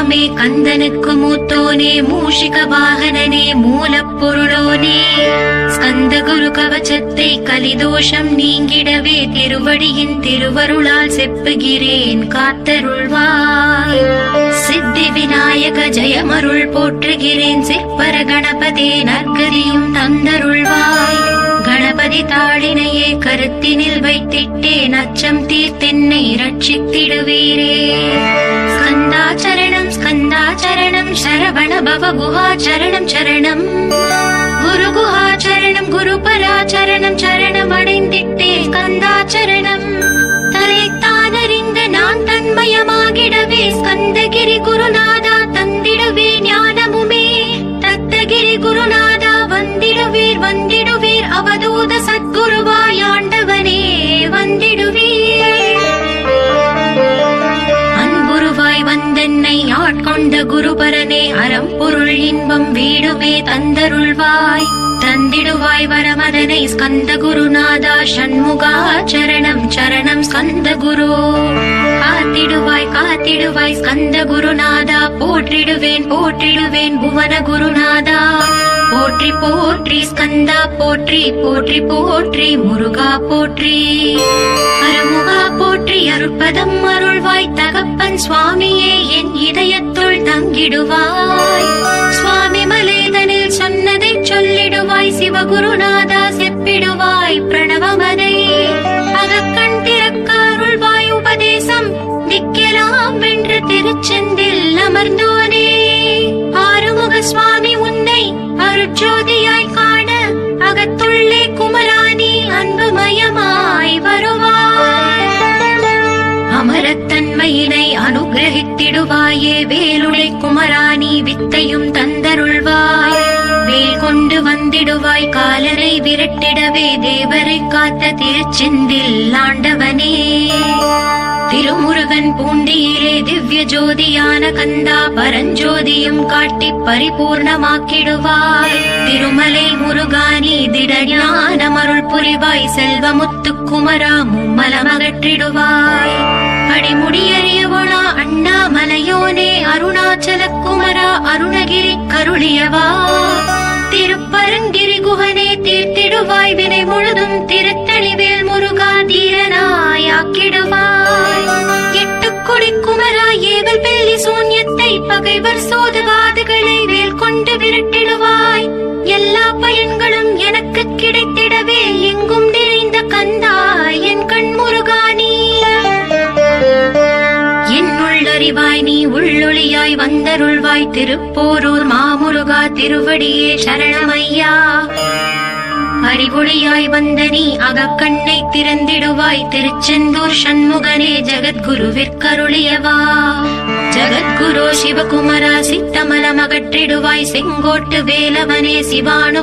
தெய்வமே கந்தனுக்கு மூத்தோனே மூஷிக வாகனனே மூலப்பொருளோனே ஸ்கந்த குரு கவச்சத்தை கலிதோஷம் நீங்கிடவே திருவடியின் திருவருளால் செப்புகிறேன் காத்தருள்வாய். சித்தி விநாயக ஜெயமருள் போற்றுகிறேன் சிற்பர கணபதே நற்கதியும் தந்தருள்வாய். கணபதி தாளினையே கருத்தினில் வைத்திட்டேன் அச்சம் தீர்த்தென்னை ரட்சித்திடுவீரே. ஸ்கந்தாச்சரணம் ஸ்கந்தாச்சரணம் சரவண பவ குஹாச்சரணம் சரணம் குரு குஹாச்சரணம் குரு பராச்சரணம் சரணம் அடைந்திட்டே ஸ்கந்தாச்சரணம். தரைத்தானறிந்த நான் தன்மயமாகிடவே ஸ்கந்தகிரி குருநாதா தந்திடுவே ஞானமுமே. தத்தகிரி குருநாதா வந்திடுவீர் வந்திடுவீர் அவதூத சத்குருவாய் ஆண்டவனே வந்திடுவீர். அன்புருவாய் வந்தென்னை ஆட்கொண்ட குருபரனே அறம்பொருள் இன்பம் வீடுமே தந்தருள்வாய். தந்திடுவாய் வரமதனை ஸ்கந்த குருநாதா ஷண்முகா சரணம் சரணம் ஸ்கந்த குரு. காத்திடுவாய் காத்திடுவாய் ஸ்கந்த குருநாதா போற்றிடுவேன் போற்றிடுவேன் புவன குருநாதா. போற்றி போற்றி ஸ்கந்தா போற்றி போற்றி போற்றி முருகா போற்றி. அருமுகா போற்றி அருட்பதம் அருள்வாய் தகப்பன் சுவாமியே என் இதயத்துள் தங்கிடுவாய். சுவாமி மலேதனில் சொன்னதை சொல்லிடுவாய் சிவகுருநாதா செப்பிடுவாய் பிரணவமதை. அகக்கண் திறக்க அருள்வாய் உபதேசம் திக்கெல்லாம் வென்று திருச்செந்தில் அமர்ந்தோனே. ஆறுமுக சுவாமி உன்னை அருட்ஜோதியாய் காண அகத்துள்ளே குமராணி அன்புமயமாய் வருவாய். அமரத்தன்மையினை அனுகிரகித்திடுவாயே வேலுடை குமராணி வித்தையும் தந்தருள்வாய். வேல் கொண்டு வந்திடுவாய் காலரை விரட்டிடவே தேவரை காத்த திருச்செந்தில் ஆண்டவனே. திருமுருகன் பூண்டியிலே திவ்ய ஜோதியான கந்தா பரஞ்சோதியும் காட்டி பரிபூர்ணமாக்கிடுவாய். திருமலை முருகானி திடஞானம் அருள் புரிவாய் செல்வமுத்து குமரா மும்மலமகற்றிடுவாய். அடிமுடியறியவளா அண்ணாமலையோனே அருணாச்சல குமரா அருணகிரி கருளியவா. திருப்பரங்கிரி குகனே தீர்த்திடுவாய் வினை முழுதும் திருத்தணிவேல் முருகா தீரனாயாக்கிடுவாய். எட்டுக்குடி குமரா ஏவல் வெள்ளி சூன்யத்தை பகைவர் சோதவாதுகளை வேல் கொண்டு விரட்டிடுவாய். எல்லா பயன்களும் எனக்கு கிடைத்திடவே எங்கும் நிறைந்த கந்தா என் கண் முருகானி. என்னுள்ளறிவாய் நீ உள்ளொளியாய் வந்தருள்வாய் திருப்போரூர் மாமுருகா திருவடியே சரணமையா. அறிவொளியாய் வந்த நீ அகக்கண்ணை திறந்திடுவாய் திருச்செந்தூர் சண்முகனே ஜகத்குருவிற்கருளியவா. ஜகத்குரு சிவகுமரா சித்தமலம் அகற்றிடுவாய் செங்கோட்டு வேலவனே சிவானு